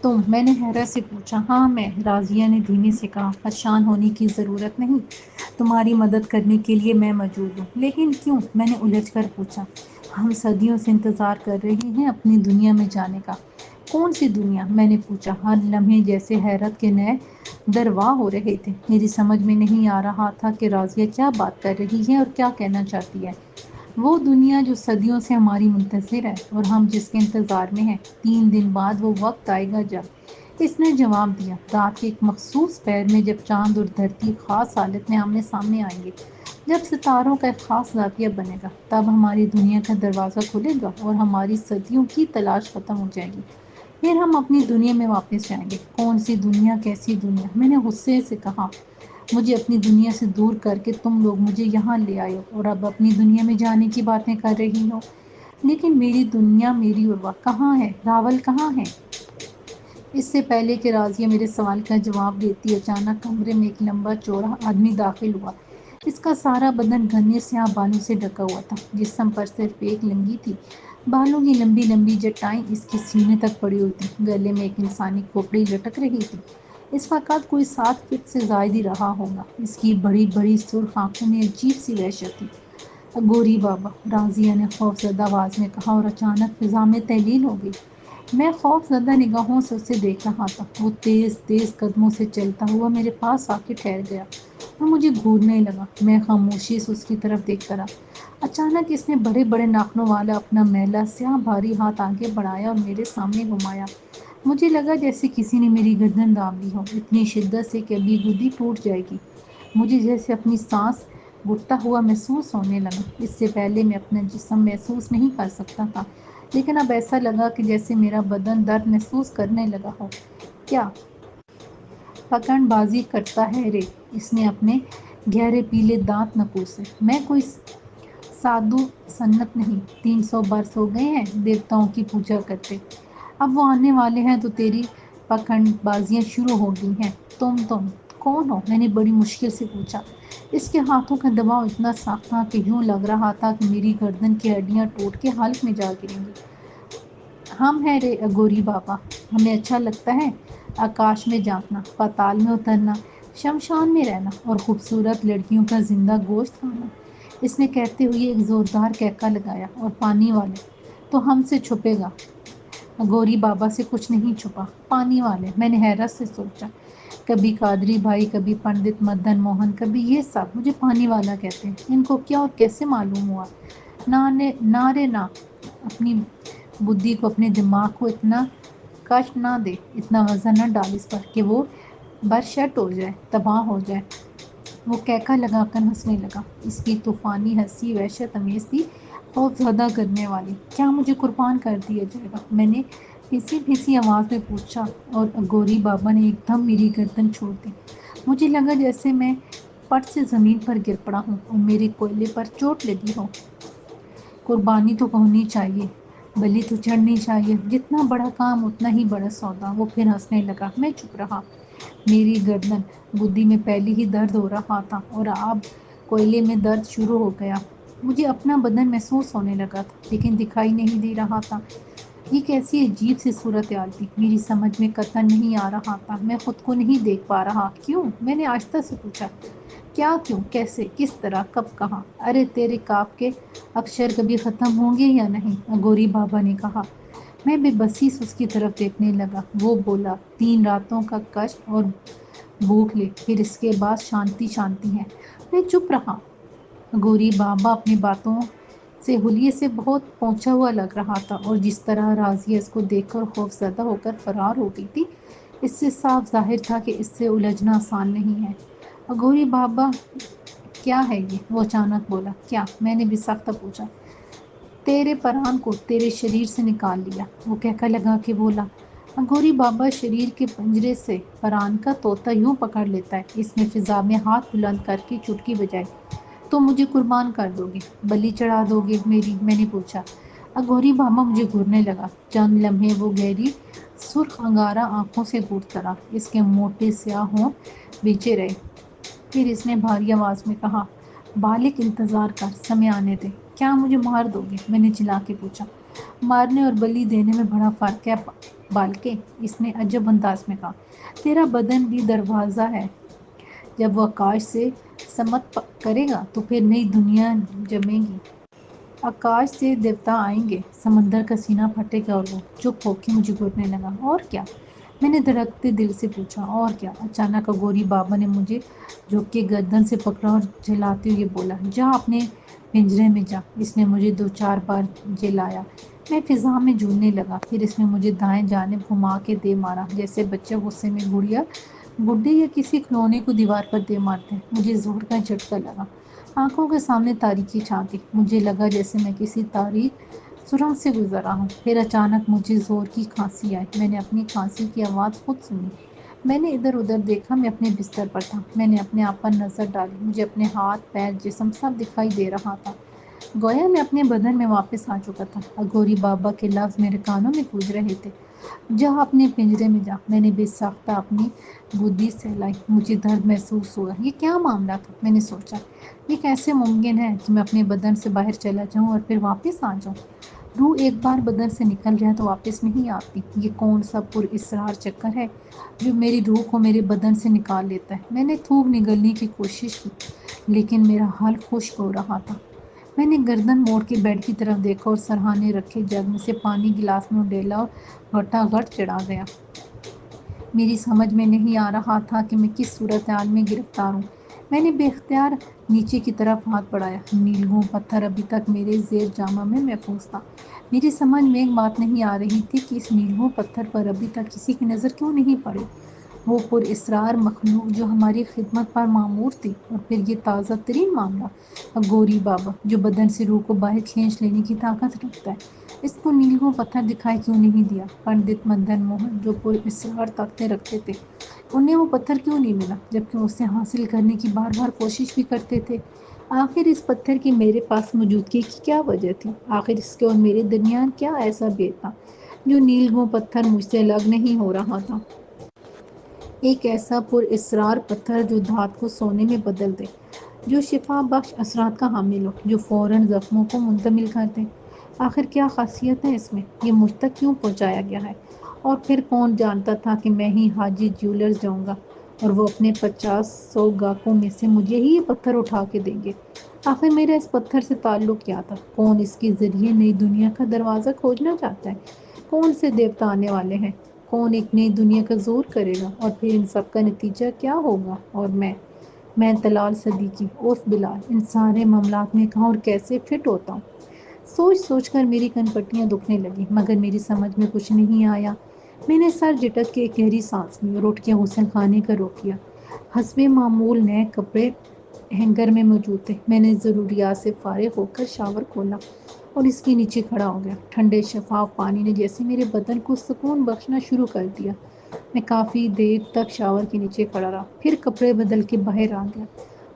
میں نے حیرت سے پوچھا۔ ہاں میں، راضیہ نے دھیمی سے کہا۔ پریشان ہونے کی ضرورت نہیں، تمہاری مدد کرنے کے لیے میں موجود ہوں۔ لیکن کیوں؟ میں نے الجھ کر پوچھا۔ ہم صدیوں سے انتظار کر رہے ہیں اپنی دنیا میں جانے کا۔ کون سی دنیا؟ میں نے پوچھا، ہر لمحے جیسے حیرت کے نئے درواہ ہو رہے تھے۔ میری سمجھ میں نہیں آ رہا تھا کہ راضیہ کیا بات کر رہی ہے اور کیا کہنا چاہتی ہے۔ وہ دنیا جو صدیوں سے ہماری منتظر ہے اور ہم جس کے انتظار میں ہیں۔ 3 دن بعد وہ وقت آئے گا جب، اس نے جواب دیا، رات کے ایک مخصوص پہر میں، جب چاند اور دھرتی خاص حالت میں آمنے سامنے آئیں گے، جب ستاروں کا ایک خاص زاویہ بنے گا، تب ہماری دنیا کا دروازہ کھلے گا اور ہماری صدیوں کی تلاش ختم ہو جائے گی۔ پھر ہم اپنی دنیا میں واپس جائیں گے۔ کون سی دنیا؟ کیسی دنیا؟ میں نے غصے سے کہا۔ مجھے اپنی دنیا سے دور کر کے تم لوگ مجھے یہاں لے آئے ہو اور اب اپنی دنیا میں جانے کی باتیں کر رہی ہو۔ لیکن میری دنیا، میری عروہ کہاں ہے؟ راول کہاں ہے؟ اس سے پہلے کہ راضیہ میرے سوال کا جواب دیتی، اچانک کمرے میں ایک لمبا چوڑا آدمی داخل ہوا۔ اس کا سارا بدن گھنے سیاہ بالوں سے ڈھکا ہوا تھا، جسم پر صرف ایک لنگی تھی۔ بالوں کی لمبی لمبی جٹائیں اس کے سینے تک پڑی ہوئی تھیں، گلے میں ایک انسانی کھوپڑی لٹک رہی تھی۔ اس کا قد کوئی 7 فٹ سے زائد ہی رہا ہوگا۔ اس کی بڑی بڑی سرخ آنکھوں میں عجیب سی وحشت تھی۔ گوری بابا، راضیہ نے خوف زدہ آواز میں کہا، اور اچانک فضا میں تحلیل ہو گئی۔ میں خوف زدہ نگاہوں سے اسے دیکھ رہا تھا۔ وہ تیز تیز قدموں سے چلتا ہوا میرے پاس آ کے ٹھہر گیا اور مجھے گھورنے لگا۔ میں خاموشی سے اس کی طرف دیکھتا رہا۔ اچانک اس نے بڑے بڑے ناخنوں والا اپنا میلا سیاہ بھاری ہاتھ آگے بڑھایا اور میرے سامنے گھمایا۔ مجھے لگا جیسے کسی نے میری گردن داب لی ہو، اتنی شدت سے کہ ابھی گدی ٹوٹ جائے گی۔ مجھے جیسے اپنی سانس گھٹتا ہوا محسوس ہونے لگا۔ اس سے پہلے میں اپنا جسم محسوس نہیں کر سکتا تھا، لیکن اب ایسا لگا کہ جیسے میرا بدن درد محسوس کرنے لگا ہو۔ کیا پکڑ بازی کرتا ہے رے؟ اس نے اپنے گہرے پیلے دانت نکوسے۔ میں کوئی سادھو سنت نہیں، 300 برس ہو گئے ہیں دیوتاؤں کی پوجا کرتے، اب وہ آنے والے ہیں تو تیری پکڑ بازیاں شروع ہو گئی ہیں۔ تم کون ہو؟ میں نے بڑی مشکل سے پوچھا۔ اس کے ہاتھوں کا دباؤ اتنا سخت تھا کہ یوں لگ رہا تھا کہ میری گردن کی ہڈیاں ٹوٹ کے حلق میں جا گریں گی۔ ہم ہیں رے اگوری بابا، ہمیں اچھا لگتا ہے آکاش میں جھانکنا، پاتال میں اترنا، شمشان میں رہنا اور خوبصورت لڑکیوں کا زندہ گوشت کھانا۔ اس نے کہتے ہوئے ایک زوردار کہکا لگایا۔ اور پانی والے تو ہم سے چھپے گا؟ گوری بابا سے کچھ نہیں چھپا۔ پانی والے؟ میں نے حیرت سے سوچا، کبھی قادری بھائی، کبھی پنڈت مدن موہن، کبھی یہ سب مجھے پانی والا کہتے ہیں۔ ان کو کیا اور کیسے معلوم ہوا؟ نہ رے نہ، اپنی بدھی کو، اپنے دماغ کو اتنا کشٹ نہ دے، اتنا وزن نہ ڈال اس پر کہ وہ برشٹ ہو جائے، تباہ ہو جائے۔ وہ کہکا لگا کر ہنسنے لگا۔ اس کی طوفانی ہنسی وحشت امیز تھی، خوف زدہ کرنے والی۔ کیا مجھے قربان کر دیا جائے گا؟ میں نے پھنسی پھنسی آواز میں پوچھا، اور گوری بابا نے ایک دم میری گردن چھوڑ دی۔ مجھے لگا جیسے میں پٹ سے زمین پر گر پڑا ہوں اور میرے کوئلے پر چوٹ لگی ہو۔ قربانی تو ہونی چاہیے، بلی تو چڑھنی چاہیے، جتنا بڑا کام اتنا ہی بڑا سودا۔ وہ پھر ہنسنے لگا۔ میں چپ رہا۔ میری گردن بدھی میں پہلے ہی درد ہو رہا تھا اور اب کوئلے میں درد شروع ہو گیا۔ مجھے اپنا بدن محسوس ہونے لگا تھا، لیکن دکھائی نہیں دے رہا تھا۔ یہ کیسی عجیب سی صورتحال تھی، میری سمجھ میں قطعاً نہیں آ رہا تھا۔ میں خود کو نہیں دیکھ پا رہا۔ کیوں؟ میں نے آہستہ سے پوچھا۔ کیا کیوں؟ کیسے؟ کس طرح؟ کب؟ کہاں؟ ارے تیرے کاف کے اکشر کبھی ختم ہوں گے یا نہیں؟ گوری بابا نے کہا۔ میں بے بسی سے اس کی طرف دیکھنے لگا۔ وہ بولا، 3 راتوں کا کشٹ اور بھوک لے، پھر اس کے بعد شانتی شانتی ہے۔ میں چپ رہا۔ گوری بابا اپنی باتوں سے حلیے سے بہت پہنچا ہوا لگ رہا تھا، اور جس طرح راضیہ اس کو دیکھ کر خوف زدہ ہو کر فرار ہو گئی تھی، اس سے صاف ظاہر تھا کہ اس سے الجھنا آسان نہیں ہے۔ گوری بابا، کیا ہے یہ؟ وہ اچانک بولا۔ کیا؟ میں نے بھی سخت پوچھا۔ تیرے پران کو تیرے شریر سے نکال لیا، وہ کہکا لگا کے بولا۔ گوری بابا، شریر کے پنجرے سے پران کا طوطا یوں پکڑ لیتا ہے۔ اس نے فضا میں ہاتھ بلند کر کے چٹکی بجائی۔ تم مجھے قربان کر دو گے؟ بلی چڑھا دو گے میری؟ میں نے پوچھا۔ گوری بابا مجھے گھورنے لگا۔ چند لمحے وہ گہری سرخ انگارہ آنکھوں سے گھورتا رہا، اس کے موٹے سیاہ ہونٹ بھیجے رہے۔ پھر اس نے بھاری آواز میں کہا، بالک انتظار کر، سمے آنے دے۔ کیا مجھے مار دو گے؟ میں نے چلا کے پوچھا۔ مارنے اور بلی دینے میں بڑا فرق ہے بالکہ اس نے عجب انداز میں کہا، تیرا بدن بھی دروازہ ہے، جب وہ آکاش سے سمت کرے گا تو پھر نئی دنیا جمے گی، آکاش سے دیوتا آئیں گے، سمندر کا سینہ پھٹے گا اور وہ چپ ہو کے مجھے گھورنے لگا۔ اور کیا؟ میں نے دھڑکتے دل سے پوچھا۔ اور کیا؟ اچانک اگوری بابا نے مجھے جھک کے گردن سے پکڑا اور جھلاتے ہوئے بولا، جا اپنے پنجرے میں جا۔ اس نے مجھے 2-4 بار جھلایا، میں فضا میں جھولنے لگا، پھر اس نے مجھے دائیں جانب گھما کے دے مارا، جیسے بچہ غصے میں گڑیا گڈے یا کسی کھلونے کو دیوار پر دے مارتے ہیں۔ مجھے زور کا جھٹکا لگا، آنکھوں کے سامنے تاریکی چھا گئی، مجھے لگا جیسے میں کسی تاریک سرنگ سے گزر رہا ہوں۔ پھر اچانک مجھے زور کی کھانسی آئی، میں نے اپنی کھانسی کی آواز خود سنی، میں نے ادھر ادھر دیکھا، میں اپنے بستر پر تھا، میں نے اپنے آپ پر نظر ڈالی، مجھے اپنے ہاتھ پیر جسم سب دکھائی دے رہا تھا، گویا میں اپنے بدن میں واپس آ چکا تھا۔ اگوری بابا کے لفظ میرے کانوں میں گونج رہے تھے، جا اپنے پنجرے میں جا۔ میں نے بے ساختہ اپنی گودی سہلائی، مجھے درد محسوس ہوا۔ یہ کیا معاملہ تھا؟ میں نے سوچا، یہ کیسے ممکن ہے کہ میں اپنے بدن سے باہر چلا جاؤں اور پھر واپس آ جاؤں؟ روح ایک بار بدن سے نکل جائے تو واپس نہیں آتی، یہ کون سا پراسرار چکر ہے جو میری روح کو میرے بدن سے نکال لیتا ہے؟ میں نے تھوک نگلنے کی کوشش کی، لیکن میرا حال خشک ہو رہا تھا۔ میں نے گردن موڑ کے بیڈ کی طرف دیکھا اور سرہانے رکھے جگ میں سے پانی گلاس میں ڈیلا اور گھٹا گھٹ چڑھا گیا۔ میری سمجھ میں نہیں آ رہا تھا کہ میں کس صورتحال میں گرفتار ہوں۔ میں نے بے اختیار نیچے کی طرف ہاتھ بڑھایا، نیلگوں پتھر ابھی تک میرے زیر جامہ میں محفوظ تھا۔ میری سمجھ میں ایک بات نہیں آ رہی تھی کہ اس نیلگوں پتھر پر ابھی تک کسی کی نظر کیوں نہیں پڑی، وہ پراسرار مخلوق جو ہماری خدمت پر مامور تھی، اور پھر یہ تازہ ترین معاملہ، اگوری بابا جو بدن سے روح کو باہر کھینچ لینے کی طاقت رکھتا ہے، اس کو نیلگوں پتھر دکھائی کیوں نہیں دیا؟ پنڈت مدن موہن جو پراسرار طاقتیں رکھتے تھے، انہیں وہ پتھر کیوں نہیں ملا، جبکہ اسے حاصل کرنے کی بار بار کوشش بھی کرتے تھے؟ آخر اس پتھر کی میرے پاس موجودگی کی کیا وجہ تھی؟ آخر اس کے اور میرے درمیان کیا ایسا بید تھا جو نیلگوں پتھر مجھ سے الگ نہیں ہو رہا تھا؟ ایک ایسا پراسرار پتھر جو دھات کو سونے میں بدل دے، جو شفا بخش اثرات کا حامل ہو، جو فوراً زخموں کو منتمل کر دے۔ آخر کیا خاصیت ہے اس میں؟ یہ مجھ تک کیوں پہنچایا گیا ہے؟ اور پھر کون جانتا تھا کہ میں ہی حاجی جیولرز جاؤں گا اور وہ اپنے 50-100 گاہکوں میں سے مجھے ہی یہ پتھر اٹھا کے دیں گے؟ آخر میرا اس پتھر سے تعلق کیا تھا؟ کون اس کے ذریعے نئی دنیا کا دروازہ کھولنا چاہتا ہے؟ کون سے دیوتا آنے والے ہیں؟ کون ایک نئی دنیا کا ظہور کرے گا؟ اور پھر ان سب کا نتیجہ کیا ہوگا؟ اور میں طلال صدیقی عرف بلال ان سارے معاملات میں کہاں اور کیسے فٹ ہوتا ہوں؟ سوچ سوچ کر میری کنپٹیاں دکھنے لگیں، مگر میری سمجھ میں کچھ نہیں آیا۔ میں نے سر جھٹک کے ایک گہری سانس لی اور اٹھ کے غسل خانے کا رخ کیا۔ حسب معمول نئے کپڑے ہینگر میں موجود تھے۔ میں نے ضروریات سے فارغ ہو کر شاور کھولا اور اس کے نیچے کھڑا ہو گیا۔ ٹھنڈے شفاف پانی نے جیسے میرے بدن کو سکون بخشنا شروع کر دیا۔ میں کافی دیر تک شاور کے نیچے کھڑا رہا، پھر کپڑے بدل کے باہر آ گیا۔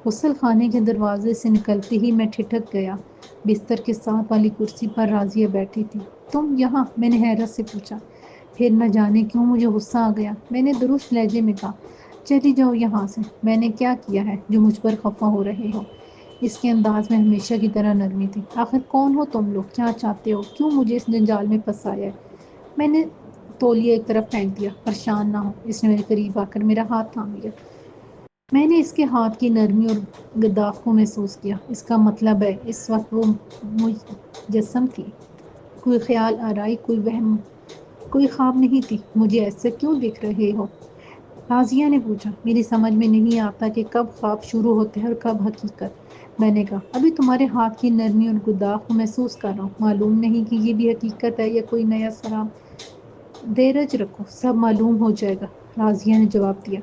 غسل خانے کے دروازے سے نکلتے ہی میں ٹھٹک گیا۔ بستر کے ساتھ والی کرسی پر راضیہ بیٹھی تھی۔ تم یہاں؟ میں نے حیرت سے پوچھا۔ پھر نہ جانے کیوں مجھے غصہ آ گیا۔ میں نے درست لہجے میں کہا، چلی جاؤ یہاں سے۔ میں نے کیا کیا ہے جو مجھ پر خفا ہو رہے ہو؟ اس کے انداز میں ہمیشہ کی طرح نرمی تھی۔ آخر کون ہو تم لوگ؟ کیا چاہتے ہو؟ کیوں مجھے اس جنجال میں پھنسایا ہے؟ میں نے تولیہ ایک طرف پھینک دیا۔ پریشان نہ ہو، اس نے میرے قریب آ کر میرا ہاتھ تھام لیا۔ میں نے اس کے ہاتھ کی نرمی اور گداف کو محسوس کیا۔ اس کا مطلب ہے اس وقت وہ مجسم تھی، کوئی خیال آرائی، کوئی وہم، کوئی خواب نہیں تھی۔ مجھے ایسے کیوں دکھ رہے ہو؟ راضیہ نے پوچھا۔ میری سمجھ میں نہیں آتا کہ کب خواب شروع ہوتے ہیں اور کب حقیقت۔ میں نے کہا، ابھی تمہارے ہاتھ کی نرمی اور گداف کو محسوس کر رہا ہوں، معلوم نہیں کہ یہ بھی حقیقت ہے یا کوئی نیا سراب۔ دھیرج رکھو، سب معلوم ہو جائے گا، راضیہ نے جواب دیا۔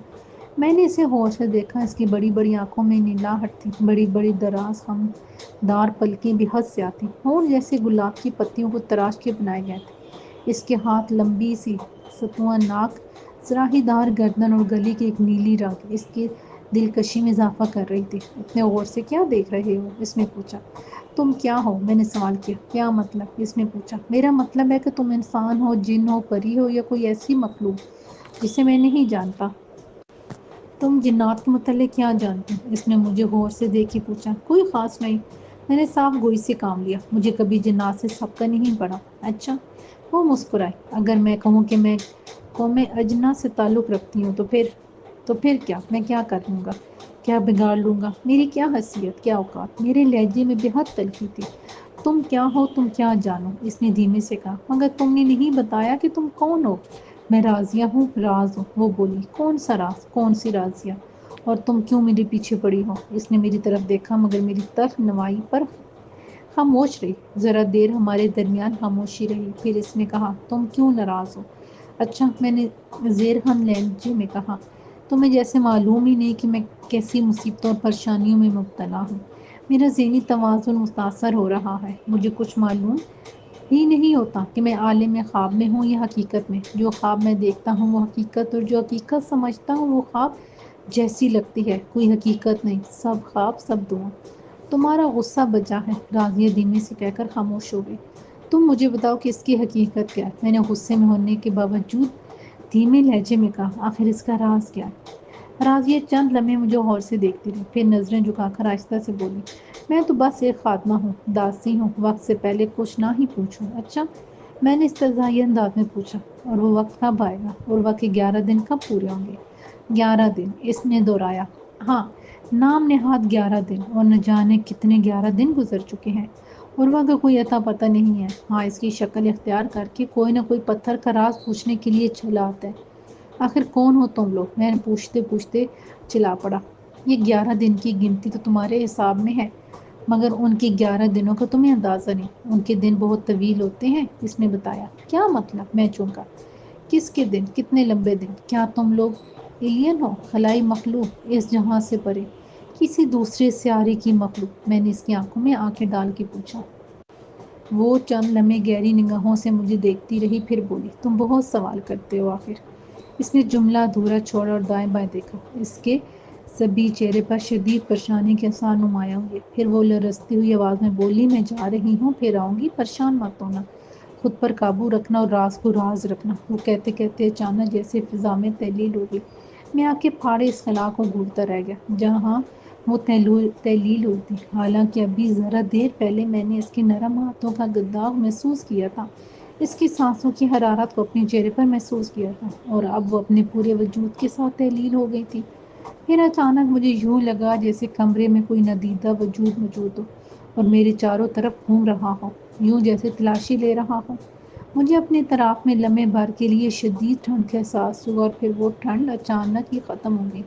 میں نے اسے غور سے دیکھا۔ اس کی بڑی بڑی آنکھوں میں نیلاہٹ تھی، بڑی بڑی دراز خمدار پلکیں بھی حد زیادہ تھیں، ہونٹ جیسے گلاب کی پتیوں کو تراش کے بنائے گئے تھے۔ اس کے ہاتھ، لمبی سی ستوئں ناک، صراحی دار گردن اور گلے کی ایک نیلی رگ اس کی دلکشی میں اضافہ کر رہی تھی۔ اتنے غور سے کیا دیکھ رہے ہو؟ اس نے پوچھا۔ تم کیا ہو؟ میں نے سوال کیا۔ کیا مطلب؟ اس نے پوچھا۔ میرا مطلب ہے کہ تم انسان ہو، جن ہو، پری ہو یا کوئی ایسی مخلوق جسے میں نہیں جانتا۔ تم جنات کے متعلق کیا جانتے ہو؟ اس نے مجھے غور سے دیکھ کے پوچھا۔ کوئی خاص نہیں، میں نے صاف گوئی سے کام لیا، مجھے کبھی جنات سے سابقہ نہیں پڑا۔ اچھا، وہ مسکرائے۔ اگر میں کہوں کہ میں قوم اجنا سے تعلق رکھتی ہوں تو پھر کیا؟ میں کیا کر لوں گا؟ کیا بگاڑ لوں گا؟ میری کیا حیثیت، کیا اوقات؟ میرے لہجے میں بہت تلخی تھی۔ تم کیا ہو، تم کیا جانو؟ اس نے دھیمے سے کہا۔ مگر تم نے نہیں بتایا کہ تم کون ہو۔ میں راضیہ ہوں، راز ہوں، وہ بولی۔ کون سا راز، کون سی راضیہ؟ اور تم کیوں میرے پیچھے پڑی ہو؟ اس نے میری طرف دیکھا مگر میری طرف نوائی پر خاموش رہی۔ ذرا دیر ہمارے درمیان خاموشی رہی، پھر اس نے کہا، تم کیوں ناراض ہو؟ اچھا، میں نے زیر ہم لہجے میں کہا، تمہیں جیسے معلوم ہی نہیں کہ میں کیسی مصیبتوں اور پریشانیوں میں مبتلا ہوں۔ میرا ذہنی توازن متاثر ہو رہا ہے۔ مجھے کچھ معلوم ہی نہیں ہوتا کہ میں عالم خواب میں ہوں یا حقیقت میں۔ جو خواب میں دیکھتا ہوں وہ حقیقت، اور جو حقیقت سمجھتا ہوں وہ خواب جیسی لگتی ہے۔ کوئی حقیقت نہیں، سب خواب، سب دعا۔ تمہارا غصہ بجا ہے، راضیہ دھیمے سے کہہ کر خاموش ہو گئی۔ تم مجھے بتاؤ کہ اس کی حقیقت کیا ہے؟ میں نے غصے میں ہونے کے باوجود دھیمے لہجے میں کہا، آخر اس کا راز کیا ہے؟ راضیہ چند لمحے مجھے غور سے دیکھتی رہی، پھر نظریں جھکا کر آہستہ سے بولی، میں تو بس ایک خادمہ ہوں، داسی ہوں، وقت سے پہلے کچھ نہ ہی پوچھوں۔ اچھا، میں نے استہزائی انداز میں پوچھا، اور وہ وقت کب آئے گا؟ اور وقت کے 11 دن کب پورے ہوں گے؟ 11 دن، اس نے دہرایا۔ ہاں، نام نہاد 11 دن، اور نہ جانے کتنے 11 دن گزر چکے ہیں۔ عروہ کا کوئی اتا پتہ نہیں ہے۔ ہاں، اس کی شکل اختیار کر کے کوئی نہ کوئی پتھر کا راز پوچھنے کے لیے چلا آتا ہے۔ آخر کون ہو تم لوگ؟ میں نے پوچھتے پوچھتے چلا پڑا۔ یہ 11 دن کی گنتی تو تمہارے حساب میں ہے، مگر ان کے 11 دنوں کا تمہیں اندازہ نہیں۔ ان کے دن بہت طویل ہوتے ہیں، اس نے بتایا۔ کیا مطلب؟ میں چونکا۔ کس کے دن؟ کتنے لمبے دن؟ کیا تم لوگ ایلین ہو، خلائی مخلوق، اس جہاں سے پرے، کسی دوسرے سیارے کی مخلوق؟ میں نے اس کی آنکھوں میں آنکھیں ڈال کے پوچھا۔ وہ چند لمحے گہری نگاہوں سے مجھے دیکھتی رہی، پھر بولی، تم بہت سوال کرتے ہو آخر۔ اس نے جملہ ادھورا چھوڑا اور دائیں بائیں دیکھا۔ اس کے سبھی چہرے پر شدید پریشانی کے آثار نمایاں ہوئے۔ پھر وہ لرزتی ہوئی آواز میں بولی، میں جا رہی ہوں، پھر آؤں گی، پریشان مت ہونا، خود پر قابو رکھنا اور راز کو راز رکھنا۔ وہ کہتے کہتے اچانک جیسے فضا میں تحلیل ہو گئی۔ میں آنکھیں پھاڑے اس خلا کو گھورتا رہ گیا جہاں وہ تحلیل ہوئی تھی۔ حالانکہ ابھی ذرا دیر پہلے میں نے اس کے نرم ہاتھوں کا داغ محسوس کیا تھا، اس کی سانسوں کی حرارت کو اپنے چہرے پر محسوس کیا تھا، اور اب وہ اپنے پورے وجود کے ساتھ تحلیل ہو گئی تھی۔ پھر اچانک مجھے یوں لگا جیسے کمرے میں کوئی ندیدہ وجود موجود ہو اور میرے چاروں طرف گھوم رہا ہو، یوں جیسے تلاشی لے رہا ہو۔ مجھے اپنے اطراف میں لمحے بھر کے لیے شدید ٹھنڈ کا احساس ہوا، اور پھر وہ ٹھنڈ اچانک ہی ختم ہو گئی۔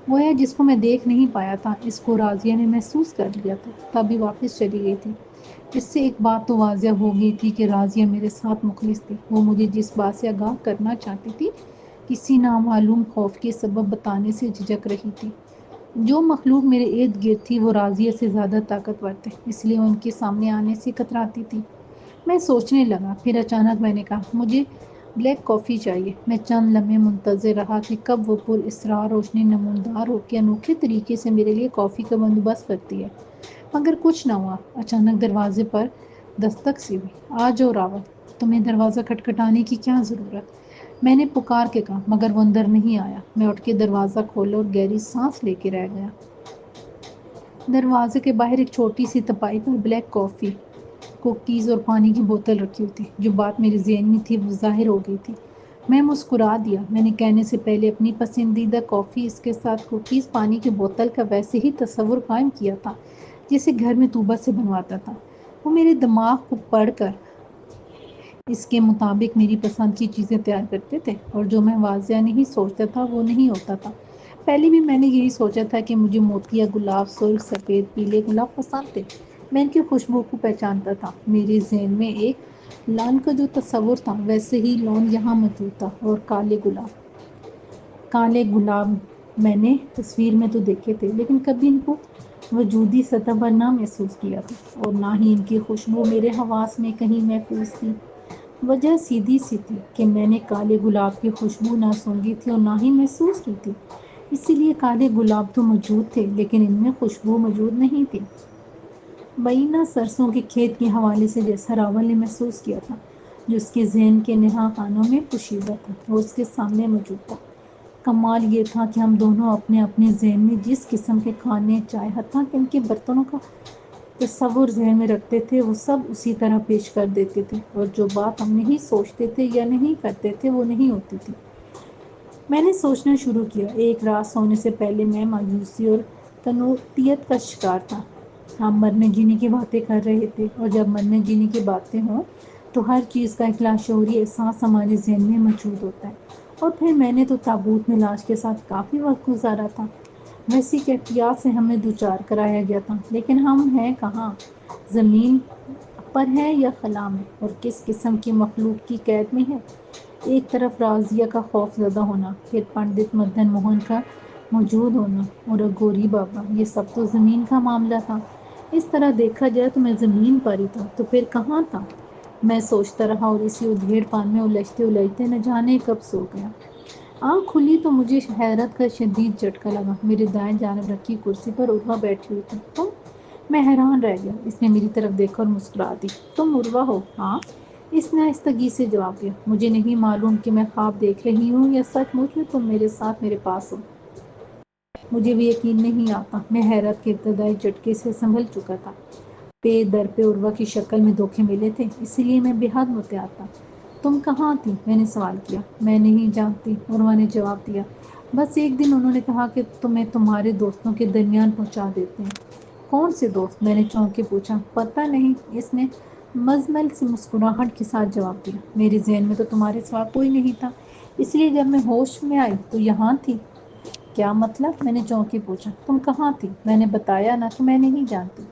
وہ ہے جس کو میں دیکھ نہیں پایا تھا، اس کو راضیہ نے محسوس کر لیا تھا، تبھی واپس چلی گئی تھی۔ اس سے ایک بات تو واضح ہو گئی تھی کہ راضیہ میرے ساتھ مخلص تھی۔ وہ مجھے جس بات سے آگاہ کرنا چاہتی تھی، کسی نامعلوم خوف کے سبب بتانے سے جھجک رہی تھی۔ جو مخلوق میرے ارد گرد تھی وہ راضیہ سے زیادہ طاقتور تھے، اس لیے ان کے سامنے آنے سے کتراتی تھی۔ میں سوچنے لگا، پھر اچانک میں نے کہا، مجھے بلیک کافی چاہیے۔ میں چند لمحے منتظر رہا کہ کب وہ پر اسرار روشنی نمودار ہو کے انوکھے طریقے سے میرے لیے کافی کا بندوبست کرتی ہے، مگر کچھ نہ ہوا۔ اچانک دروازے پر دستک سی ہوئی۔ آ جاؤ راوت، تمہیں دروازہ کھٹکھٹانے کی کیا ضرورت؟ میں نے پکار کے کہا، مگر وہ اندر نہیں آیا۔ میں اٹھ کے دروازہ کھولا اور گہری سانس لے کے رہ گیا۔ دروازے کے باہر ایک چھوٹی سی تپائی پر بلیک کافی، کوکیز اور پانی کی بوتل رکھی ہوئی تھی۔ جو بات میرے ذہن میں تھی وہ ظاہر ہو گئی تھی۔ میں مسکرا دیا۔ میں نے کہنے سے پہلے اپنی پسندیدہ کافی، اس کے ساتھ کوکیز، پانی کی بوتل کا ویسے ہی تصور قائم کیا تھا جسے گھر میں طوبہ سے بنواتا تھا۔ وہ میرے دماغ کو پڑھ کر اس کے مطابق میری پسند کی چیزیں تیار کرتے تھے، اور جو میں واضح نہیں سوچتا تھا وہ نہیں ہوتا تھا۔ پہلے بھی میں نے یہی سوچا تھا کہ مجھے موتیا گلاب، سرخ، سفید، پیلے گلاب پسند تھے۔ میں ان کی خوشبو کو پہچانتا تھا۔ میرے ذہن میں ایک لون کا جو تصور تھا ویسے ہی لون یہاں موجود تھا، اور کالے گلاب میں نے تصویر میں تو دیکھے تھے، لیکن کبھی ان کو وجودی سطح پر نہ محسوس کیا تھا، اور نہ ہی ان کی خوشبو میرے حواس میں کہیں محفوظ تھی۔ وجہ سیدھی سی تھی کہ میں نے کالے گلاب کی خوشبو نہ سونگھی تھی اور نہ ہی محسوس کی تھی۔ اسی لیے کالے گلاب تو موجود تھے، لیکن ان میں خوشبو موجود نہیں تھی۔ بینا سرسوں کے کھیت کے حوالے سے جیسا راول نے محسوس کیا تھا، جو اس کے ذہن کے نہا خانوں میں پوشیدہ تھا، وہ اس کے سامنے موجود تھا۔ کمال یہ تھا کہ ہم دونوں اپنے اپنے ذہن میں جس قسم کے کھانے، چائے، حتیٰ کہ ان کے برتنوں کا تصور ذہن میں رکھتے تھے وہ سب اسی طرح پیش کر دیتے تھے، اور جو بات ہم نہیں سوچتے تھے یا نہیں کرتے تھے وہ نہیں ہوتی تھی۔ میں نے سوچنا شروع کیا۔ ایک رات سونے سے پہلے میں مایوسی اور تنوعیت کا شکار تھا۔ ہم مرنے جینے کی باتیں کر رہے تھے، اور جب مرنے جینے کی باتیں ہوں تو ہر چیز کا ایک لاشعوری احساس ہمارے ذہن میں موجود ہوتا ہے۔ اور پھر میں نے تو تابوت میں لاش کے ساتھ کافی وقت گزارا تھا۔ ویسی کیفیات سے ہمیں دوچار کرایا گیا تھا، لیکن ہم ہیں کہاں؟ زمین پر ہیں یا خلا میں؟ اور کس قسم کی مخلوق کی قید میں ہے؟ ایک طرف رازیہ کا خوف زدہ ہونا، پھر پنڈت مدن موہن کا موجود ہونا، اور اگوری بابا، یہ سب تو زمین کا معاملہ تھا۔ اس طرح دیکھا جائے تو میں زمین پر ہی تھا، تو پھر کہاں تھا؟ میں سوچتا رہا اور اسی ادھیڑ پان میں الجھتے الجھتے نہ جانے کب سو گیا۔ آنکھ کھلی تو مجھے حیرت کا شدید جھٹکا لگا۔ میرے دائیں جانب رکھی کرسی پر عروہ بیٹھی ہوئی تھی۔ تم؟ میں حیران رہ گیا۔ اس نے میری طرف دیکھا اور مسکرا دی۔ تم عروہ ہو؟ ہاں، اس نے آہستگی سے جواب دیا۔ مجھے نہیں معلوم کہ میں خواب دیکھ رہی ہوں یا سچ مچ میں تم میرے ساتھ میرے پاس ہو۔ مجھے بھی یقین نہیں آتا۔ میں حیرت کے ابتدائی جھٹکے سے سنبھل چکا تھا۔ پے در پہ عروہ کی شکل میں دھوکے ملے تھے، اسی لیے میں بے حد محتاط تھا۔ تم کہاں تھی؟ میں نے سوال کیا۔ میں نہیں جانتی، عروہ نے جواب دیا۔ بس ایک دن انہوں نے کہا کہ تمہیں تمہارے دوستوں کے درمیان پہنچا دیتے ہیں۔ کون سے دوست؟ میں نے چونک کے پوچھا۔ پتہ نہیں، اس نے مزمل سی مسکراہٹ کے ساتھ جواب دیا۔ میرے ذہن میں تو تمہارے سوا کوئی نہیں تھا، اس لیے جب میں ہوش میں آئی تو یہاں تھی۔ کیا مطلب؟ میں نے چونک کے پوچھا۔ تم کہاں تھی؟ میں نے بتایا نا کہ میں نہیں جانتی،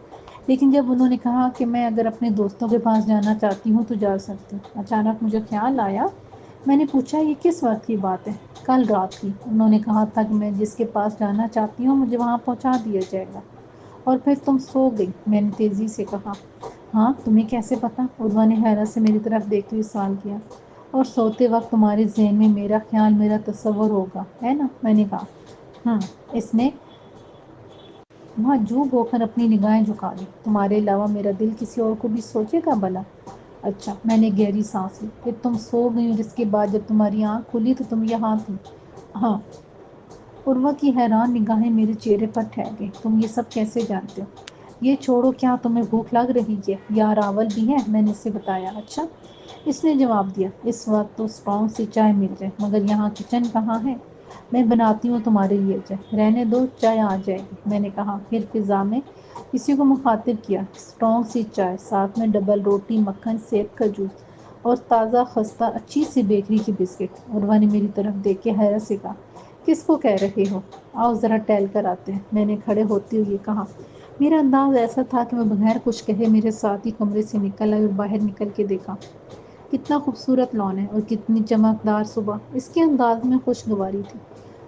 لیکن جب انہوں نے کہا کہ میں اگر اپنے دوستوں کے پاس جانا چاہتی ہوں تو جا سکتی ہوں، اچانک مجھے خیال آیا۔ میں نے پوچھا، یہ کس وقت کی بات ہے؟ کل رات کی۔ انہوں نے کہا تھا کہ میں جس کے پاس جانا چاہتی ہوں مجھے وہاں پہنچا دیا جائے گا۔ اور پھر تم سو گئی؟ میں نے تیزی سے کہا۔ ہاں، تمہیں کیسے پتا؟ عروہ نے حیرت سے میری طرف دیکھتے ہوئے سوال کیا۔ اور سوتے وقت تمہارے ذہن میں میرا خیال، میرا تصور ہوگا، ہے نا؟ میں نے کہا۔ اس نے محجوب ہو کر اپنی نگاہیں جھکا لی۔ تمہارے علاوہ میرا دل کسی اور کو بھی سوچے گا بھلا؟ اچھا، میں نے گہری سانس لی۔ پھر تم سو گئی اور اس کے بعد جب تمہاری آنکھ کھلی تو تم یہاں تھی؟ ہاں۔ عروہ کی حیران نگاہیں میرے چہرے پر ٹھہر گئیں۔ تم یہ سب کیسے جانتے ہو؟ یہ چھوڑو، کیا تمہیں بھوک لگ رہی ہے؟ یا راول بھی ہے؟ میں نے اسے بتایا۔ اچھا، اس نے جواب دیا۔ اس وقت تو اسٹرانگ سی چائے مل جائے، مگر یہاں کچن کہاں ہے؟ میں بناتی ہوں تمہارے لیے چائے۔ رہنے دو، چائے آ جائے گی، میں نے کہا۔ پھر فضا میں کسی کو مخاطب کیا۔ اسٹرانگ سی چائے، ساتھ میں ڈبل روٹی، مکھن، سیب کا جوس اور تازہ خستہ اچھی سی بیکری کی بسکٹ۔ عروہ نے میری طرف دیکھ کے حیرت سے کہا، کس کو کہہ رہے ہو؟ آؤ ذرا ٹہل کر آتے ہیں، میں نے کھڑے ہوتے ہوئے کہا۔ میرا انداز ایسا تھا کہ وہ بغیر کچھ کہے میرے ساتھ ہی کمرے سے نکل آئی اور باہر نکل کے دیکھا۔ کتنا خوبصورت لان ہے اور کتنی چمکدار صبح! اس کے انداز میں خوشگواری تھی۔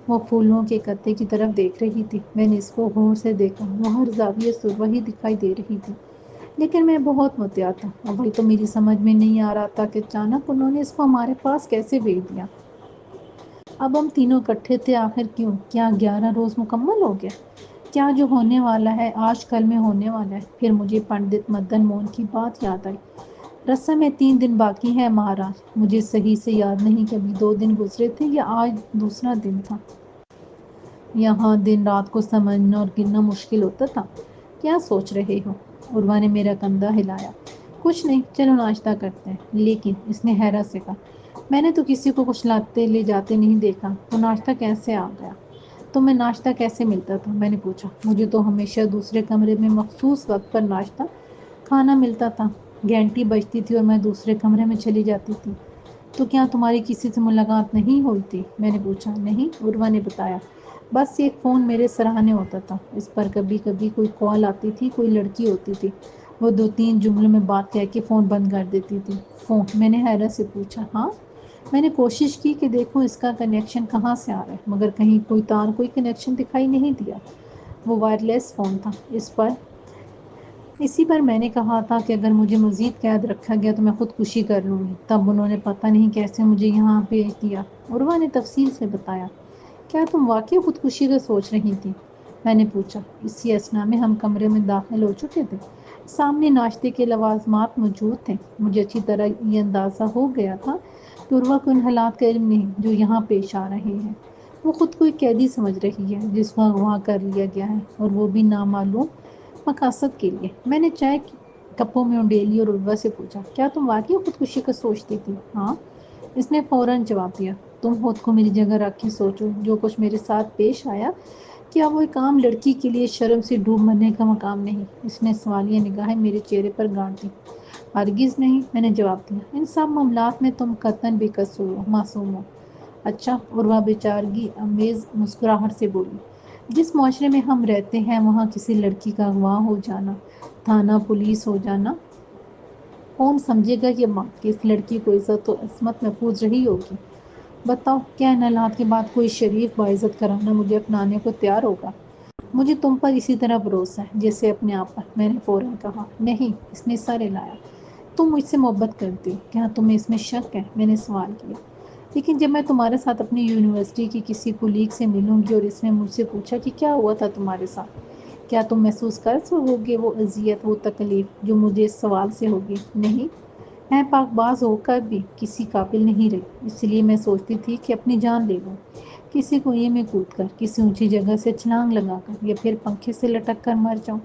وہ پھولوں کے کتے کی طرف دیکھ رہی تھی۔ میں نے اس کو غور سے دیکھا۔ وہ ہر زاویے سے عروہ ہی دکھائی دے رہی تھی، لیکن میں بہت محتاط تھا۔ ابھی تو میری سمجھ میں نہیں آ رہا تھا کہ اچانک انہوں نے اس کو ہمارے پاس کیسے بھیج دیا۔ اب ہم تینوں اکٹھے تھے، آخر کیوں؟ کیا 11 روز مکمل ہو گیا؟ کیا جو ہونے والا ہے آج کل میں ہونے والا ہے؟ پھر مجھے پنڈت مدن موہن کی بات یاد آئی۔ رسم میں 3 دن باقی ہیں مہاراج۔ مجھے صحیح سے یاد نہیں کہ ابھی 2 دن گزرے تھے یا آج دوسرا دن تھا۔ یہاں دن رات کو سمجھنا اور گننا مشکل ہوتا تھا۔ کیا سوچ رہے ہو؟ عروہ نے میرا کندھا ہلایا۔ کچھ نہیں، چلو ناشتہ کرتے ہیں۔ لیکن اس نے حیرت سے کہا، میں نے تو کسی کو کچھ لاتے لے جاتے نہیں دیکھا، تو ناشتہ کیسے آ گیا؟ تمہیں ناشتہ کیسے ملتا تھا؟ میں نے پوچھا۔ مجھے تو ہمیشہ دوسرے کمرے میں مخصوص وقت پر ناشتہ کھانا ملتا تھا۔ گھنٹی بجتی تھی اور میں دوسرے کمرے میں چلی جاتی تھی۔ تو کیا تمہاری کسی سے ملاقات نہیں ہوئی تھی؟ میں نے پوچھا۔ نہیں، عروہ نے بتایا، بس ایک فون میرے سراہنے ہوتا تھا، اس پر کبھی کبھی کوئی کال آتی تھی، کوئی لڑکی ہوتی تھی، وہ 2-3 جملوں میں بات کہہ کے فون بند کر دیتی تھی۔ فون؟ میں نے حیرت سے پوچھا۔ ہاں۔ میں نے کوشش کی کہ دیکھوں اس کا کنیکشن کہاں سے آ رہا ہے، مگر کہیں کوئی تار، کوئی کنیکشن دکھائی نہیں دیا۔ وہ وائرلیس فون تھا۔ اسی پر میں نے کہا تھا کہ اگر مجھے مزید قید رکھا گیا تو میں خودکشی کر لوں گی۔ تب انہوں نے پتہ نہیں کیسے مجھے یہاں بھیج دیا۔ عروہ نے تفصیل سے بتایا۔ کیا تم واقعی خودکشی کا سوچ رہی تھی؟ میں نے پوچھا۔ اسی اثنا میں ہم کمرے میں داخل ہو چکے تھے۔ سامنے ناشتے کے لوازمات موجود تھے۔ مجھے اچھی طرح یہ اندازہ ہو گیا تھا کہ عروہ کو ان حالات کا علم نہیں جو یہاں پیش آ رہے ہیں۔ وہ خود کو ایک قیدی سمجھ رہی ہے جس کو اغوا کر لیا گیا ہے، اور وہ بھی نامعلوم مقاصد کے لیے۔ میں نے چائے کی کپوں میں انڈیلی اور عروہ سے پوچھا، کیا تم واقعی خودکشی کا سوچتی تھی؟ ہاں، اس نے فوراً جواب دیا۔ تم خود کو میری جگہ رکھ کے سوچو، جو کچھ میرے ساتھ پیش آیا، کیا وہ ایک عام لڑکی کے لیے شرم سے ڈوب مرنے کا مقام نہیں؟ اس نے سوالیہ نگاہیں میرے چہرے پر گاڑ دی۔ ہرگز نہیں، میں نے جواب دیا، ان سب معاملات میں تم قطعاً بے قصور ہو، معصوم ہو۔ اچھا، عروہ بیچارگی امیز مسکراہٹ سے بولی، جس معاشرے میں ہم رہتے ہیں وہاں کسی لڑکی کا اغوا ہو جانا، تھانہ پولیس ہو جانا، کون سمجھے گا یہ بات کہ اس لڑکی کو عزت و عصمت محفوظ رہی ہوگی؟ بتاؤ، کیا ان حالات کے بعد کوئی شریف باعزت گھرانہ مجھے اپنانے کو تیار ہوگا؟ مجھے تم پر اسی طرح بھروسہ ہے جیسے اپنے آپ پر، میں نے فوراً کہا۔ نہیں، اس نے سر ہلایا۔ تم مجھ سے محبت کرتی ہو، کیا تمہیں اس میں شک ہے؟ میں نے سوال کیا۔ لیکن جب میں تمہارے ساتھ اپنی یونیورسٹی کی کسی کولیگ سے ملوں گی اور اس نے مجھ سے پوچھا کہ کیا ہوا تھا تمہارے ساتھ، کیا تم محسوس کر سکو گے وہ اذیت، وہ تکلیف جو مجھے اس سوال سے ہوگی؟ نہیں، میں پاک باز ہو کر بھی کسی قابل نہیں رہی، اس لیے میں سوچتی تھی کہ اپنی جان لے لوں، کسی کنویں میں کود کر، کسی اونچی جگہ سے چھلانگ لگا کر، یا پھر پنکھے سے لٹک کر مر جاؤں۔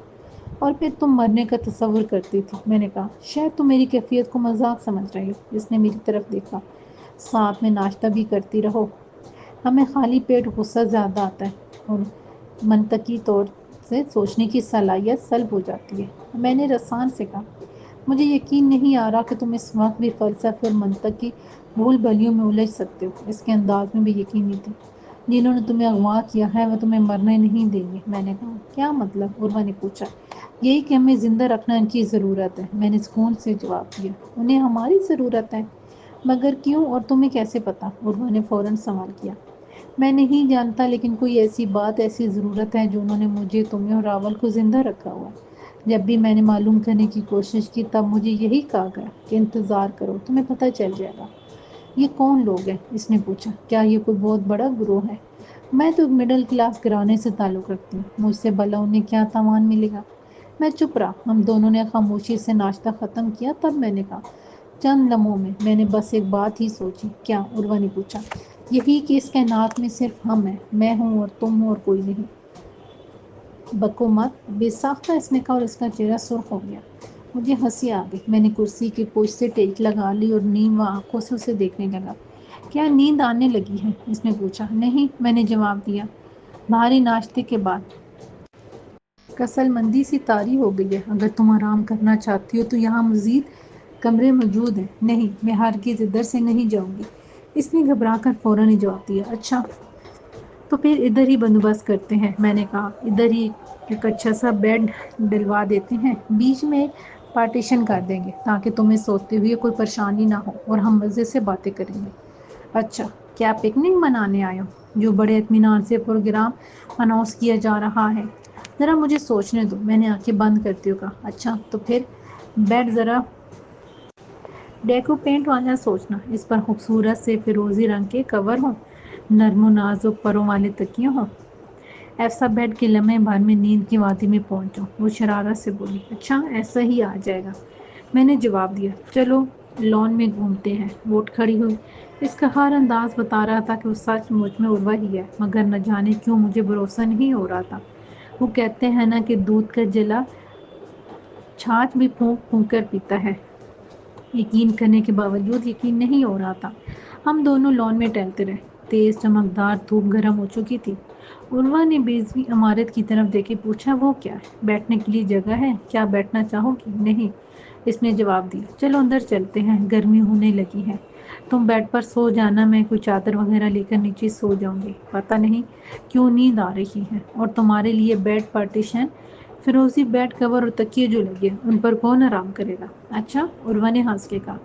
اور پھر تم مرنے کا تصور کرتی تھی۔ میں نے کہا، شاید تم میری کیفیت کو مذاق سمجھ رہی ہو۔ اس نے میری طرف دیکھا۔ ساتھ میں ناشتہ بھی کرتی رہو، ہمیں خالی پیٹ غصہ زیادہ آتا ہے اور منطقی طور سے سوچنے کی صلاحیت سلب ہو جاتی ہے۔ میں نے رسان سے کہا، مجھے یقین نہیں آ رہا کہ تم اس وقت بھی فلسفے اور منطق کی بھول بھلیوں میں الجھ سکتے ہو۔ اس کے انداز میں بھی یقینی تھی۔ جنہوں نے تمہیں اغوا کیا ہے وہ تمہیں مرنے نہیں دیں گے۔ میں نے کہا، کیا مطلب؟ عروہ نے پوچھا۔ یہی کہ ہمیں زندہ رکھنا ان کی ضرورت ہے، میں نے سکون سے جواب دیا۔ انہیں ہماری ضرورت ہے؟ مگر کیوں اور تمہیں کیسے پتا؟ عروہ نے فوراً سوال کیا۔ میں نہیں جانتا، لیکن کوئی ایسی بات، ایسی ضرورت ہے جو انہوں نے مجھے، تمہیں اور راول کو زندہ رکھا ہوا ہے۔ جب بھی میں نے معلوم کرنے کی کوشش کی تب مجھے یہی کہا گیا کہ انتظار کرو، تمہیں پتہ چل جائے گا۔ یہ کون لوگ ہیں؟ اس نے پوچھا۔ کیا یہ کوئی بہت بڑا گروہ ہے؟ میں تو ایک مڈل کلاس گھرانے سے تعلق رکھتی ہوں، مجھ سے بھلا انہیں کیا تاوان ملے گا؟ میں چپ رہا۔ ہم دونوں نے خاموشی سے ناشتہ ختم کیا، تب میں نے کہا، چند لمحوں میں نے بس ایک بات ہی سوچی۔ کیا؟ عروہ نے پوچھا۔ یہی کہ اس کائنات میں صرف ہم ہیں، میں ہوں اور تم ہو اور کوئی نہیں۔ بکو مت، بے ساختہ اس نے کہا اور اس کا چہرہ سرخ ہو گیا۔ مجھے ہنسی آ گئی۔ میں نے کرسی کی پوچھ سے ٹیک لگا لی اور نیم آنکھوں سے اسے دیکھنے لگا۔ کیا نیند آنے لگی ہے؟ اس نے پوچھا۔ نہیں، میں نے جواب دیا، بھاری ناشتے کے بعد کسل مندی سی طاری ہو گئی ہے۔ اگر تم آرام کرنا چاہتی ہو تو یہاں مزید کمرے موجود ہیں۔ نہیں، میں ہرگز ادھر سے نہیں جاؤں گی۔ اس نے گھبرا کر فوراً ہی جواب دیا۔ اچھا، تو پھر ادھر ہی بندوبست کرتے ہیں۔ میں نے کہا، ادھر ہی ایک اچھا سا بیڈ ڈلوا دیتے ہیں، بیچ میں ایک پارٹیشن کر دیں گے تاکہ تمہیں سوتے ہوئے کوئی پریشانی نہ ہو اور ہم مزے سے باتیں کریں گے۔ اچھا، کیا پکنک منانے آئے ہو؟ جو بڑے اطمینان سے پروگرام اناؤنس کیا جا رہا ہے۔ ذرا مجھے سوچنے دو، میں نے آنکھیں بند کرتے ہوئے کہا۔ اچھا، تو پھر بیڈ ذرا ڈیکو پینٹ والا سوچنا، اس پر خوبصورت سے فیروزی رنگ کے کور ہوں، نرم و نازک پروں والے تکیے ہوں، ایسا بیڈ کہ لمحے بھر میں نیند کی وادی میں پہنچ جاؤں۔ وہ شرارت سے بولی۔ اچھا، ایسا ہی آ جائے گا، میں نے جواب دیا۔ چلو لان میں گھومتے ہیں۔ وہ اٹھ کھڑی ہوئی۔ اس کا ہر انداز بتا رہا تھا کہ وہ سچ مچ میں عروہ ہی ہے، مگر نہ جانے کیوں مجھے بھروسہ نہیں ہو رہا تھا۔ وہ کہتے ہیں نا کہ دودھ کا جلا چھاچھ بھی پھونک پھونک کر پیتا ہے۔ یقین کرنے کے باوجود یقین نہیں ہو رہا تھا۔ ہم دونوں لان میں ٹہلتے رہے۔ تیز چمکدار دھوپ گرم ہو چکی تھی۔ عروہ نے بیضوی عمارت کی طرف دیکھے پوچھا، وہ کیا ہے؟ بیٹھنے کے لیے جگہ ہے؟ کیا بیٹھنا چاہو گی؟ نہیں، اس نے جواب دیا۔ چلو اندر چلتے ہیں، گرمی ہونے لگی ہے۔ تم بیڈ پر سو جانا، میں کوئی چادر وغیرہ لے کر نیچے سو جاؤں گی۔ پتہ نہیں کیوں نیند آ رہی ہے، اور تمہارے لیے بیڈ پارٹیشن، فیروزی بیڈ کور اور تکیے جو لگے ان پر کون آرام کرے گا؟ اچھا، عروہ نے ہنس کے کہا،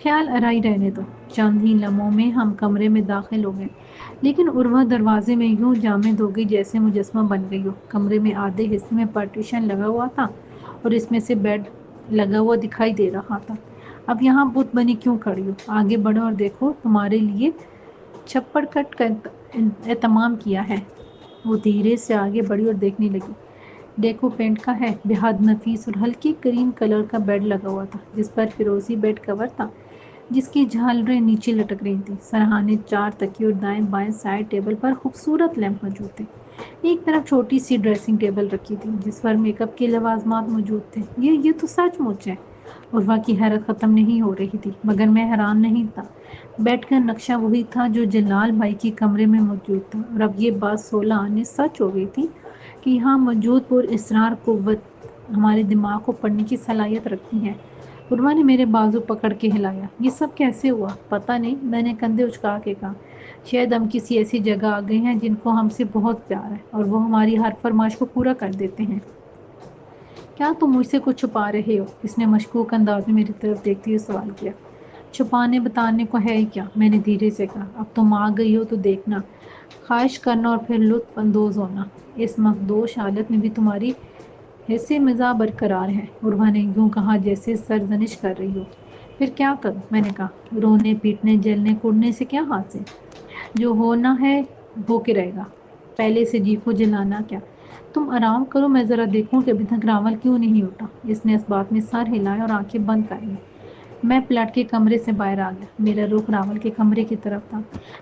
خیال آرائی رہنے دو۔ چند ہی لمحوں میں ہم کمرے میں داخل ہو گئے، لیکن عروہ دروازے میں یوں جامد ہو گئی جیسے مجسمہ بن گئی ہو۔ کمرے میں آدھے حصے میں پارٹیشن لگا ہوا تھا اور اس میں سے بیڈ لگا ہوا دکھائی دے رہا تھا۔ اب یہاں بت بنی کیوں کھڑی ہو؟ آگے بڑھو اور دیکھو، تمہارے لیے چھپڑ کٹ کا اہتمام کیا ہے۔ وہ دھیرے سے آگے بڑھی اور دیکھنے لگی۔ ڈیکو پینٹ کا ہے، بہت نفیس اور ہلکی کریم کلر کا بیڈ لگا ہوا تھا جس پر فیروزی بیڈ کور تھا، جس کی جھالریں نیچے لٹک رہی تھیں۔ سرہانے چار تکیے اور دائیں بائیں سائڈ ٹیبل پر خوبصورت لیمپ موجود تھے۔ ایک طرف چھوٹی سی ڈریسنگ ٹیبل رکھی تھی جس پر میک اپ کے لوازمات موجود تھے۔ یہ تو سچ مچ ہے۔ عروا کی حیرت ختم نہیں ہو رہی تھی، مگر میں حیران نہیں تھا۔ بیٹھ کر نقشہ وہی تھا جو جلال بھائی کے کمرے میں موجود تھا، اور اب یہ بات 16 آنے سچ ہو گئی تھی کہ یہاں موجود پر اسرار قوت ہمارے دماغ کو پڑھنے کی صلاحیت رکھتی ہے۔ عروا نے میرے بازو پکڑ کے ہلایا۔ یہ سب کیسے ہوا؟ پتہ نہیں، میں نے کندھے اچکا کے کہا۔ شاید ہم کسی ایسی جگہ آ گئے ہیں جن کو ہم سے بہت پیار ہے اور وہ ہماری ہر فرمائش کو پورا کر دیتے ہیں۔ کیا تم مجھ سے کچھ چھپا رہے ہو؟ اس نے مشکوک انداز میں میری طرف دیکھتے ہوئے سوال کیا۔ چھپانے بتانے کو ہے ہی کیا، میں نے دھیرے سے کہا۔ اب تم آ گئی ہو تو دیکھنا، خواہش کرنا اور پھر لطف اندوز ہونا۔ اس مخدوش حالت میں بھی تمہاری حس مزاح برقرار ہے، عروا نے یوں کہا جیسے سرزنش کر رہی ہو۔ پھر کیا کروں؟ میں نے کہا۔ رونے پیٹنے جلنے کوڑنے سے کیا حاصل؟ جو ہونا ہے ہو کے رہے گا، پہلے سے جی کو جلانا کیا؟ تم آرام کرو، میں ذرا دیکھوں کہ ابھی تک راول کیوں نہیں اٹھا۔ اس نے اس بات میں سر ہلایا اور آنکھیں بند کر لی۔ میں پلٹ کے کمرے سے باہر آ گیا۔ میرا رخ راول کے کمرے کی طرف تھا۔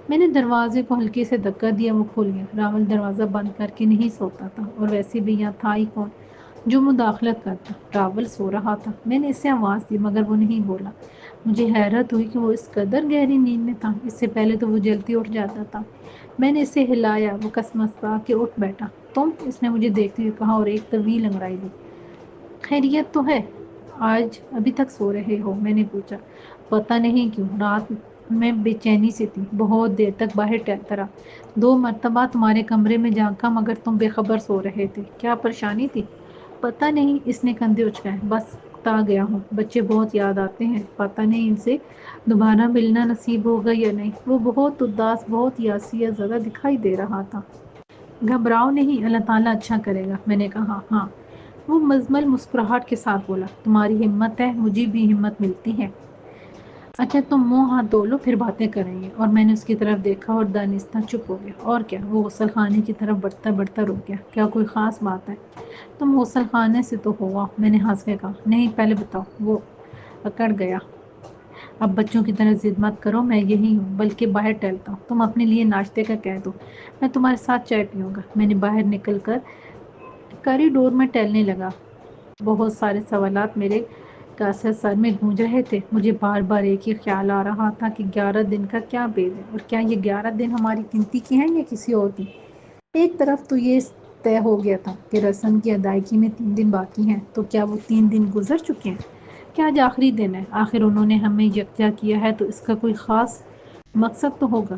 میں نے دروازے کو ہلکے سے دھکا دیا، وہ کھل گیا۔ راول دروازہ بند کر کے نہیں سوتا تھا، اور ویسے بھی یہاں تھا ہی کون جو مداخلت کرتا۔ راول سو رہا تھا۔ میں نے اسے آواز دی مگر وہ نہیں بولا۔ مجھے حیرت ہوئی کہ وہ اس قدر گہری نیند میں تھا، اس سے پہلے تو وہ جلدی اٹھ جاتا تھا۔ میں نے اسے ہلایا، وہ کسمسا کے اٹھ بیٹھا۔ تم؟ اس نے مجھے دیکھتے ہوئے کہا اور ایک طویل انگڑائی لی۔ خیریت تو ہے؟ آج ابھی تک سو رہے ہو؟ میں نے پوچھا۔ پتہ نہیں کیوں، رات میں بے چینی سی تھی، بہت دیر تک باہر ٹہلتا رہا، 2 مرتبہ تمہارے کمرے میں جھانکا مگر تم بے خبر سو رہے تھے۔ کیا پریشانی تھی؟ پتہ نہیں، اس نے کندھے اچکائے۔ بس اکتا گیا ہوں، بچے بہت یاد آتے ہیں، پتہ نہیں ان سے دوبارہ ملنا نصیب ہوگا یا نہیں۔ وہ بہت اداس، بہت یاسیہ زدہ دکھائی دے رہا تھا۔ گھبراؤ نہیں، اللہ تعالیٰ اچھا کرے گا۔ میں نے کہا۔ ہاں، وہ مزمل مسکراہٹ کے ساتھ بولا۔ تمہاری ہمت ہے، مجھے بھی ہمت ملتی ہے۔ اچھا تم منہ ہاتھ دھو لو، پھر باتیں کریں گے۔ اور میں نے اس کی طرف دیکھا اور دانستہ چپ ہو گیا۔ اور کیا؟ وہ غسل خانے کی طرف بڑھتا بڑھتا رک گیا۔ کیا کوئی خاص بات ہے؟ تم غسل خانے سے تو ہو آؤ، میں نے ہنس کے کہا۔ نہیں، پہلے بتاؤ۔ وہ اکڑ گیا۔ اب بچوں کی طرح ضد مت کرو، میں یہی ہوں، بلکہ باہر ٹہلتا ہوں۔ تم اپنے لیے ناشتے کا کہہ دو، میں تمہارے ساتھ چائے پیوں گا۔ میں نے باہر نکل کر کوریڈور میں ٹہلنے لگا۔ بہت سارے سوالات میرے کاسے سر میں گونج رہے تھے۔ مجھے بار بار ایک ہی خیال آ رہا تھا کہ 11 دن کا کیا بھید ہے، اور کیا یہ 11 دن ہماری گنتی کے ہیں یا کسی اور کی؟ ایک طرف تو یہ طے ہو گیا تھا کہ رسم کی ادائیگی میں 3 دن باقی ہیں، تو کیا وہ 3 دن گزر چکے ہیں؟ کیا آج آخری دن ہے؟ آخر انہوں نے ہمیں یکجا کیا ہے تو اس کا کوئی خاص مقصد تو ہوگا۔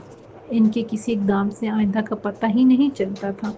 ان کے کسی اقدام سے آئندہ کا پتہ ہی نہیں چلتا تھا۔